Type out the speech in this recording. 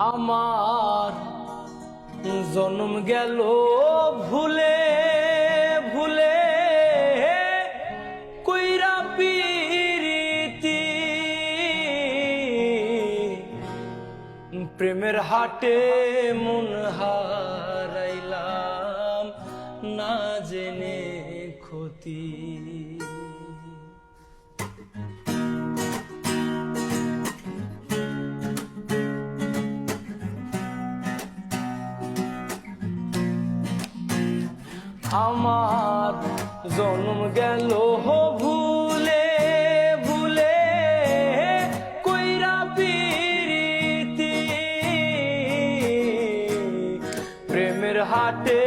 আমার জন্ম গেল ভুলে ভুলে কইরা পিরিতি প্রেমের হাটে মন হারাইলাম না জেনে ক্ষতি। আমার জন্ম গেল ভুলে ভুলে কইরা পিরিতি প্রেমের হাটে